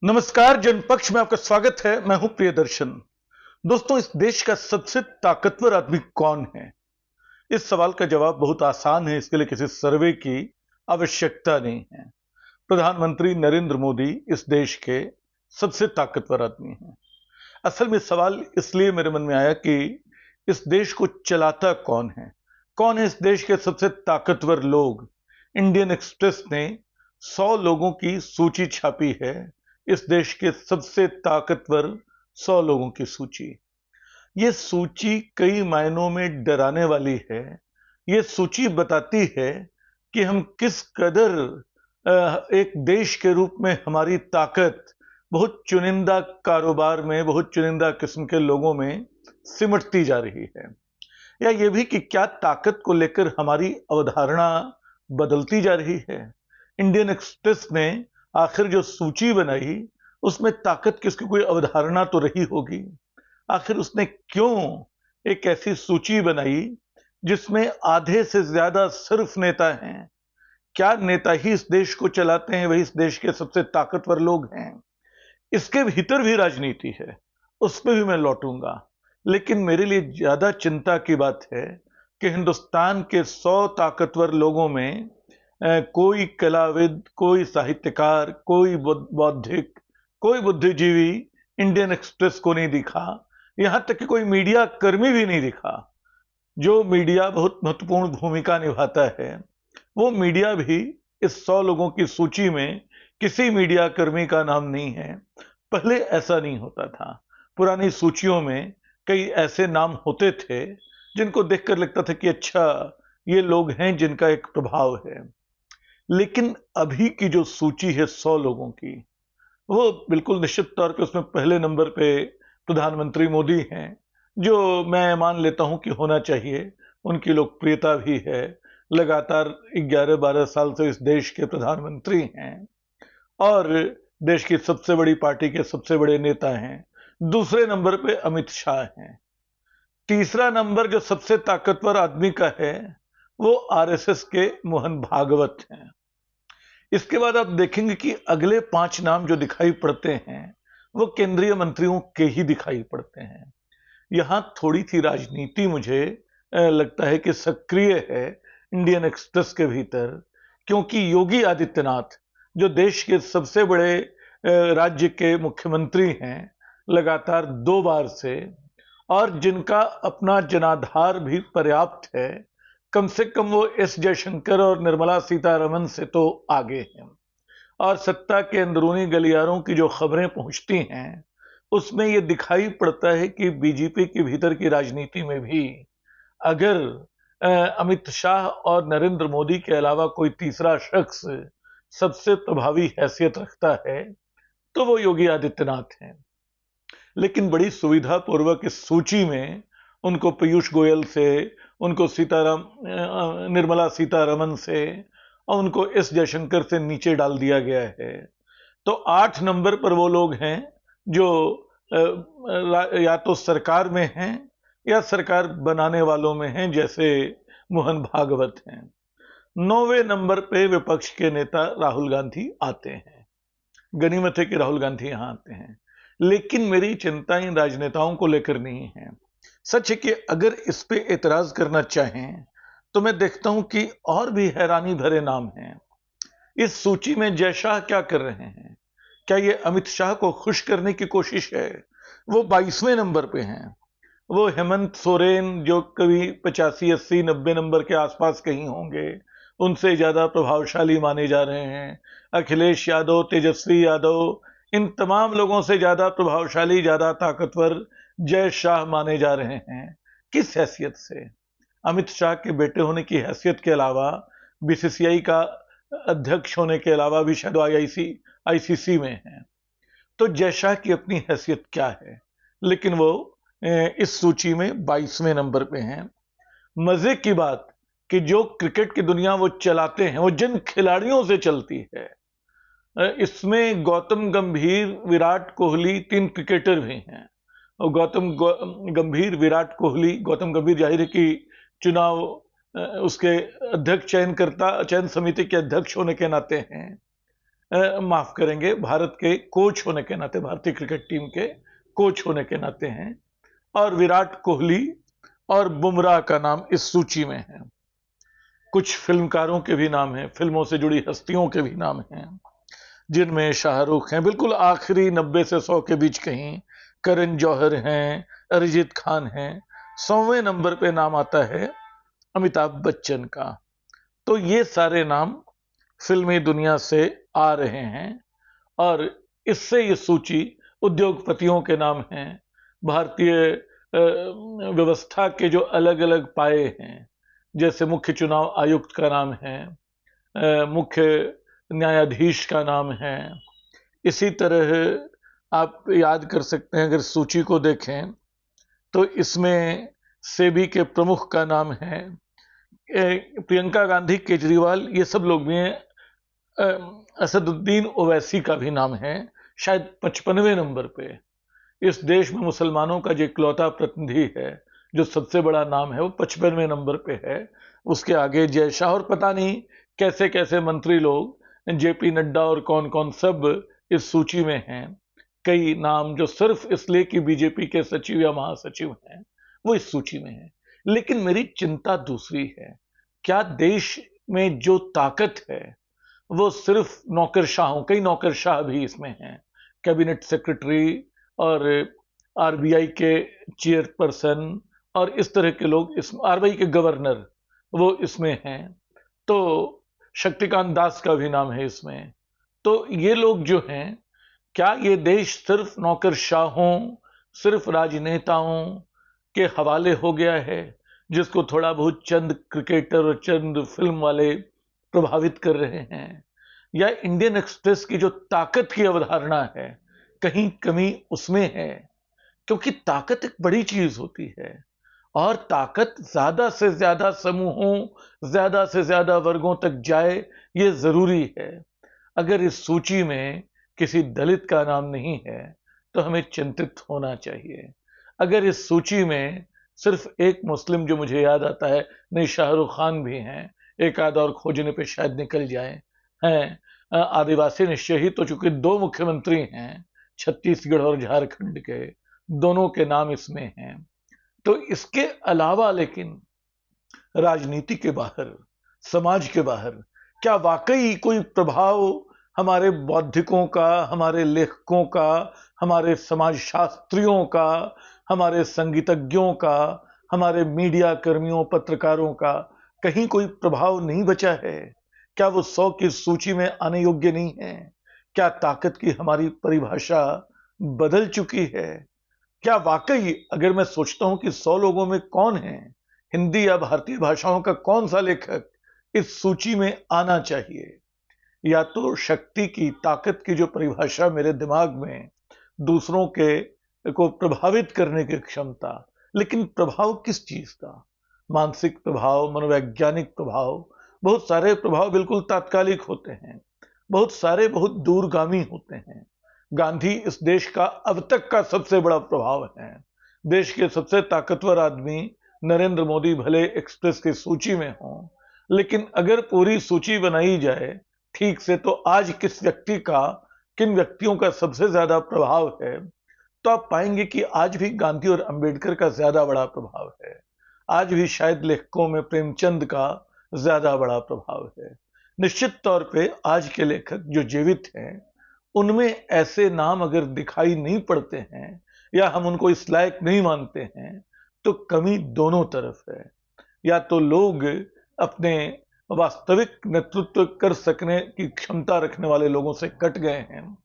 नमस्कार। जनपक्ष में आपका स्वागत है। मैं हूं प्रियदर्शन। दोस्तों, इस देश का सबसे ताकतवर आदमी कौन है? इस सवाल का जवाब बहुत आसान है। इसके लिए किसी सर्वे की आवश्यकता नहीं है। प्रधानमंत्री नरेंद्र मोदी इस देश के सबसे ताकतवर आदमी हैं। असल में सवाल इसलिए मेरे मन में आया कि इस देश को चलाता कौन है? कौन है इस देश के सबसे ताकतवर लोग? इंडियन एक्सप्रेस ने 100 लोगों की सूची छापी है। इस देश के सबसे ताकतवर 100 लोगों की सूची। ये सूची कई मायनों में डराने वाली है। ये सूची बताती है कि हम किस कदर एक देश के रूप में हमारी ताकत बहुत चुनिंदा कारोबार में, बहुत चुनिंदा किस्म के लोगों में सिमटती जा रही है। या ये भी कि क्या ताकत को लेकर हमारी अवधारणा बदलती जा रही है। इंडियन एक्सप्रेस ने आखिर जो सूची बनाई उसमें ताकत की उसकी कोई अवधारणा तो रही होगी। आखिर उसने क्यों एक ऐसी सूची बनाई जिसमें आधे से ज्यादा सिर्फ नेता हैं? क्या नेता ही इस देश को चलाते हैं? वही इस देश के सबसे ताकतवर लोग हैं? इसके भीतर भी राजनीति है, उस पर भी मैं लौटूंगा। लेकिन मेरे लिए ज्यादा चिंता की बात है कि हिंदुस्तान के 100 ताकतवर लोगों में कोई कलाविद, कोई साहित्यकार, कोई बौद्धिक, कोई बुद्धिजीवी इंडियन एक्सप्रेस को नहीं दिखा। यहां तक कि कोई मीडिया कर्मी भी नहीं दिखा। जो मीडिया बहुत महत्वपूर्ण भूमिका निभाता है, वो मीडिया भी इस 100 लोगों की सूची में किसी मीडिया कर्मी का नाम नहीं है। पहले ऐसा नहीं होता था। पुरानी सूचियों में कई ऐसे नाम होते थे जिनको देखकर लगता था कि अच्छा, ये लोग हैं जिनका एक प्रभाव है। लेकिन अभी की जो सूची है 100 लोगों की, वो बिल्कुल निश्चित तौर पे उसमें पहले नंबर पे प्रधानमंत्री मोदी हैं, जो मैं मान लेता हूं कि होना चाहिए। उनकी लोकप्रियता भी है। लगातार 11-12 साल से इस देश के प्रधानमंत्री हैं और देश की सबसे बड़ी पार्टी के सबसे बड़े नेता हैं। दूसरे नंबर पे अमित शाह हैं। तीसरा नंबर जो सबसे ताकतवर आदमी का है, वो आरएसएस के मोहन भागवत हैं। इसके बाद आप देखेंगे कि अगले 5 नाम जो दिखाई पड़ते हैं, वो केंद्रीय मंत्रियों के ही दिखाई पड़ते हैं। यहां थोड़ी सी राजनीति मुझे लगता है कि सक्रिय है इंडियन एक्सप्रेस के भीतर, क्योंकि योगी आदित्यनाथ जो देश के सबसे बड़े राज्य के मुख्यमंत्री हैं लगातार 2 बार से, और जिनका अपना जनाधार भी पर्याप्त है, कम से कम वो एस जयशंकर और निर्मला सीतारमन से तो आगे हैं। और सत्ता के अंदरूनी गलियारों की जो खबरें पहुंचती हैं, उसमें ये दिखाई पड़ता है कि बीजेपी के भीतर की राजनीति में भी अगर अमित शाह और नरेंद्र मोदी के अलावा कोई तीसरा शख्स सबसे प्रभावी हैसियत रखता है, तो वो योगी आदित्यनाथ हैं। लेकिन बड़ी सुविधा पूर्वक इस सूची में उनको पीयूष गोयल से, उनको निर्मला सीतारमन से और उनको एस जयशंकर से नीचे डाल दिया गया है। तो 8 नंबर पर वो लोग हैं जो या तो सरकार में हैं या सरकार बनाने वालों में हैं, जैसे मोहन भागवत हैं। 9वें नंबर पे विपक्ष के नेता राहुल गांधी आते हैं। गनीमत है कि राहुल गांधी यहां आते हैं। लेकिन मेरी चिंता इन राजनेताओं को लेकर नहीं है। सच है कि अगर इस पे एतराज करना चाहें तो मैं देखता हूं कि और भी हैरानी भरे नाम हैं। इस सूची में जय शाह क्या कर रहे हैं? क्या ये अमित शाह को खुश करने की कोशिश है? वो 22वें नंबर पे हैं। वो हेमंत सोरेन जो कभी 85, 80, 90 नंबर के आसपास कहीं होंगे, उनसे ज्यादा प्रभावशाली माने जा रहे हैं। अखिलेश यादव, तेजस्वी यादव, इन तमाम लोगों से ज्यादा प्रभावशाली, ज्यादा ताकतवर जय शाह माने जा रहे हैं। किस हैसियत से? अमित शाह के बेटे होने की हैसियत के अलावा, बीसीसीआई का अध्यक्ष होने के अलावा भी शायद आईसीसी में हैं। तो जय शाह की अपनी हैसियत क्या है? लेकिन वो इस सूची में 22वें नंबर पे हैं। मजे की बात कि जो क्रिकेट की दुनिया वो चलाते हैं, वो जिन खिलाड़ियों से चलती है, इसमें गौतम गंभीर, विराट कोहली, 3 क्रिकेटर भी हैं। और गौतम विराट कोहली, गौतम गंभीर जाहिर है कि चुनाव उसके अध्यक्ष चयन समिति के अध्यक्ष होने के नाते हैं। माफ करेंगे, भारत के कोच होने के नाते, भारतीय क्रिकेट टीम के कोच होने के नाते हैं। और विराट कोहली और बुमराह का नाम इस सूची में है। कुछ फिल्मकारों के भी नाम हैं, फिल्मों से जुड़ी हस्तियों के भी नाम हैं, जिनमें शाहरुख हैं, बिल्कुल आखिरी 90 से 100 के बीच कहीं करण जौहर हैं, अरिजीत खान हैं। 100वें नंबर पे नाम आता है अमिताभ बच्चन का। तो ये सारे नाम फिल्मी दुनिया से आ रहे हैं और इससे ये सूची उद्योगपतियों के नाम हैं, भारतीय व्यवस्था के जो अलग अलग पाए हैं, जैसे मुख्य चुनाव आयुक्त का नाम है, मुख्य न्यायाधीश का नाम है। इसी तरह आप याद कर सकते हैं, अगर सूची को देखें तो इसमें सेबी के प्रमुख का नाम है, प्रियंका गांधी, केजरीवाल, ये सब लोग भी हैं। असदुद्दीन ओवैसी का भी नाम है, शायद 55वें नंबर पे। इस देश में मुसलमानों का जो इकलौता प्रतिनिधि है, जो सबसे बड़ा नाम है, वो 55वें नंबर पे है। उसके आगे जय शाह और पता नहीं कैसे कैसे मंत्री लोग, जेपी नड्डा और कौन कौन सब इस सूची में हैं। कई नाम जो सिर्फ इसलिए कि बीजेपी के सचिव या महासचिव हैं, वो इस सूची में हैं। लेकिन मेरी चिंता दूसरी है। क्या देश में जो ताकत है वो सिर्फ नौकरशाहों, कई नौकरशाह भी इसमें हैं, कैबिनेट सेक्रेटरी और आरबीआई के चेयरपर्सन और इस तरह के लोग, इस आरबीआई के गवर्नर वो इसमें हैं, तो शक्तिकांत दास का भी नाम है इसमें। तो ये लोग जो हैं, क्या ये देश सिर्फ नौकरशाहों, सिर्फ राजनेताओं के हवाले हो गया है, जिसको थोड़ा बहुत चंद क्रिकेटर और चंद फिल्म वाले प्रभावित कर रहे हैं? या इंडियन एक्सप्रेस की जो ताकत की अवधारणा है, कहीं कमी उसमें है? क्योंकि ताकत एक बड़ी चीज होती है और ताकत ज्यादा से ज्यादा समूहों, ज्यादा से ज्यादा वर्गों तक जाए, ये जरूरी है। अगर इस सूची में किसी दलित का नाम नहीं है तो हमें चिंतित होना चाहिए। अगर इस सूची में सिर्फ एक मुस्लिम, जो मुझे याद आता है, नहीं शाहरुख खान भी हैं, एक आध और खोजने पे शायद निकल जाए, हैं, आदिवासी निश्चय ही, तो चूंकि दो मुख्यमंत्री हैं छत्तीसगढ़ और झारखंड के, दोनों के नाम इसमें हैं। तो इसके अलावा लेकिन राजनीति के बाहर, समाज के बाहर, क्या वाकई कोई प्रभाव हमारे बौद्धिकों का, हमारे लेखकों का, हमारे समाज शास्त्रियों का, हमारे संगीतज्ञों का, हमारे मीडिया कर्मियों, पत्रकारों का कहीं कोई प्रभाव नहीं बचा है? क्या वो 100 की सूची में आने योग्य नहीं है? क्या ताकत की हमारी परिभाषा बदल चुकी है? क्या वाकई, अगर मैं सोचता हूं कि 100 लोगों में कौन है, हिंदी या भारतीय भाषाओं का कौन सा लेखक इस सूची में आना चाहिए? या तो शक्ति की, ताकत की जो परिभाषा मेरे दिमाग में, दूसरों के को प्रभावित करने की क्षमता, लेकिन प्रभाव किस चीज का? मानसिक प्रभाव, मनोवैज्ञानिक प्रभाव। बहुत सारे प्रभाव बिल्कुल तात्कालिक होते हैं, बहुत सारे बहुत दूरगामी होते हैं। गांधी इस देश का अब तक का सबसे बड़ा प्रभाव है। देश के सबसे ताकतवर आदमी नरेंद्र मोदी भले एक्सप्रेस की सूची में हो, लेकिन अगर पूरी सूची बनाई जाए ठीक से, तो आज किस व्यक्ति का, किन व्यक्तियों का सबसे ज्यादा प्रभाव है, तो आप पाएंगे कि आज भी गांधी और अंबेडकर का ज्यादा बड़ा प्रभाव है। आज भी शायद लेखकों में प्रेमचंद का ज्यादा बड़ा प्रभाव है। निश्चित तौर पे आज के लेखक जो जीवित हैं, उनमें ऐसे नाम अगर दिखाई नहीं पड़ते हैं या हम उनको इस लायक नहीं मानते हैं, तो कमी दोनों तरफ है। या तो लोग अपने वास्तविक नेतृत्व कर सकने की क्षमता रखने वाले लोगों से कट गए हैं,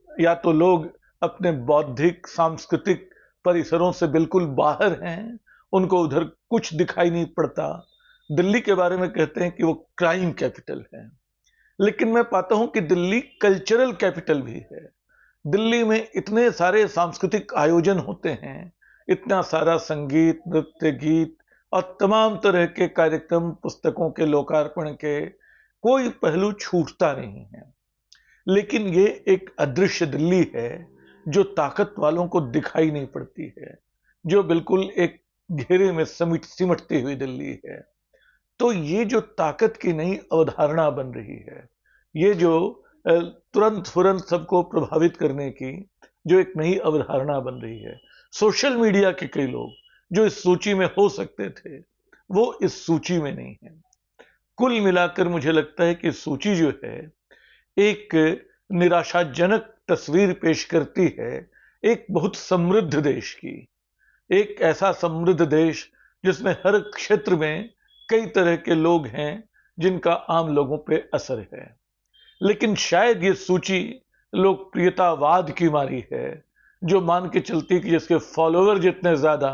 या तो लोग अपने बौद्धिक सांस्कृतिक परिसरों से बिल्कुल बाहर हैं, उनको उधर कुछ दिखाई नहीं पड़ता। दिल्ली के बारे में कहते हैं कि वो क्राइम कैपिटल है, लेकिन मैं पाता हूं कि दिल्ली कल्चरल कैपिटल भी है। दिल्ली में इतने सारे सांस्कृतिक आयोजन होते हैं, इतना सारा संगीत, नृत्य, गीत और तमाम तरह के कार्यक्रम, पुस्तकों के लोकार्पण के, कोई पहलू छूटता नहीं है। लेकिन ये एक अदृश्य दिल्ली है जो ताकत वालों को दिखाई नहीं पड़ती है, जो बिल्कुल एक घेरे में सिमटती हुई दिल्ली है। तो ये जो ताकत की नई अवधारणा बन रही है, ये जो तुरंत फुरंत सबको प्रभावित करने की जो एक नई अवधारणा बन रही है। सोशल मीडिया के कई लोग जो इस सूची में हो सकते थे, वो इस सूची में नहीं है। कुल मिलाकर मुझे लगता है कि सूची जो है एक निराशाजनक तस्वीर पेश करती है एक बहुत समृद्ध देश की। एक ऐसा समृद्ध देश जिसमें हर क्षेत्र में कई तरह के लोग हैं जिनका आम लोगों पे असर है। लेकिन शायद ये सूची लोकप्रियतावाद की मारी है, जो मान के चलती कि जिसके फॉलोअर जितने ज्यादा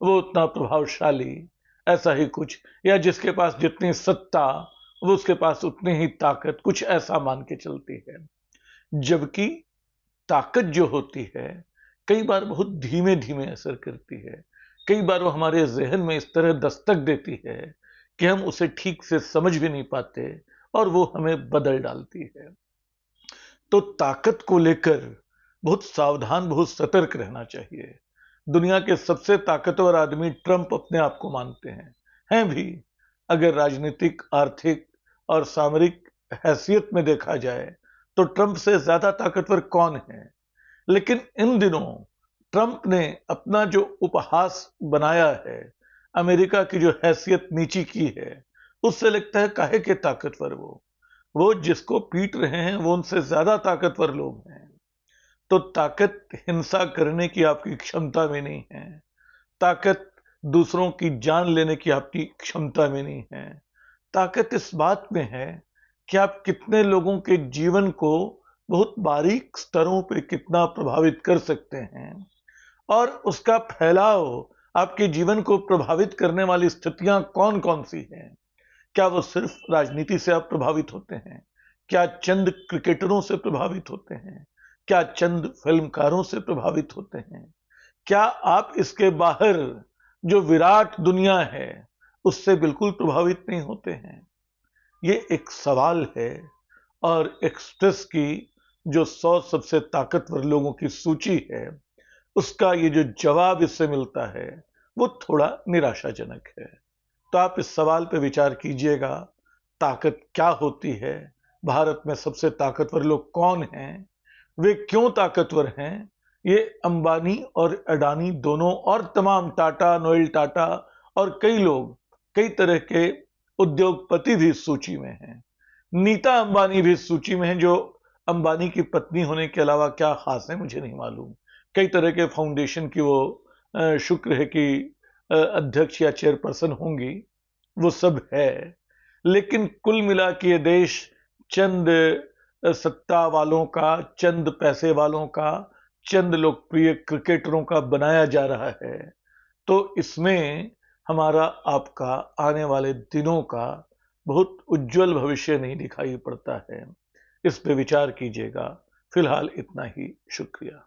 वो उतना प्रभावशाली, ऐसा ही कुछ, या जिसके पास जितनी सत्ता वो उसके पास उतनी ही ताकत, कुछ ऐसा मान के चलती है। जबकि ताकत जो होती है कई बार बहुत धीमे धीमे असर करती है। कई बार वो हमारे जहन में इस तरह दस्तक देती है कि हम उसे ठीक से समझ भी नहीं पाते और वो हमें बदल डालती है। तो ताकत को लेकर बहुत सावधान, बहुत सतर्क रहना चाहिए। दुनिया के सबसे ताकतवर आदमी ट्रंप अपने आप को मानते हैं भी। अगर राजनीतिक, आर्थिक और सामरिक हैसियत में देखा जाए तो ट्रंप से ज्यादा ताकतवर कौन है? लेकिन इन दिनों ट्रंप ने अपना जो उपहास बनाया है, अमेरिका की जो हैसियत नीची की है, उससे लगता है काहे के ताकतवर वो जिसको पीट रहे हैं वो उनसे ज्यादा ताकतवर लोग हैं। तो ताकत हिंसा करने की आपकी क्षमता में नहीं है, ताकत दूसरों की जान लेने की आपकी क्षमता में नहीं है। ताकत इस बात में है कि आप कितने लोगों के जीवन को बहुत बारीक स्तरों पे कितना प्रभावित कर सकते हैं, और उसका फैलाव, आपके जीवन को प्रभावित करने वाली स्थितियां कौन कौन सी हैं। क्या वो सिर्फ राजनीति से आप प्रभावित होते हैं? क्या चंद क्रिकेटरों से प्रभावित होते हैं? क्या चंद फिल्मकारों से प्रभावित होते हैं? क्या आप इसके बाहर जो विराट दुनिया है उससे बिल्कुल प्रभावित नहीं होते हैं? ये एक सवाल है, और एक्सप्रेस की जो 100 सबसे ताकतवर लोगों की सूची है, उसका ये जो जवाब इससे मिलता है वो थोड़ा निराशाजनक है। तो आप इस सवाल पे विचार कीजिएगा, ताकत क्या होती है, भारत में सबसे ताकतवर लोग कौन हैं, वे क्यों ताकतवर हैं। ये अंबानी और अडानी दोनों, और तमाम टाटा, नोएल टाटा और कई लोग, कई तरह के उद्योगपति भी इस सूची में हैं। नीता अंबानी भी इस सूची में है, जो अंबानी की पत्नी होने के अलावा क्या खास है मुझे नहीं मालूम। कई तरह के फाउंडेशन की वो शुक्र है कि अध्यक्ष या चेयरपर्सन होंगी, वो सब है। लेकिन कुल मिला के ये देश चंद सत्ता वालों का, चंद पैसे वालों का, चंद लोकप्रिय क्रिकेटरों का बनाया जा रहा है। तो इसमें हमारा आपका आने वाले दिनों का बहुत उज्जवल भविष्य नहीं दिखाई पड़ता है। इस पे विचार कीजिएगा। फिलहाल इतना ही, शुक्रिया।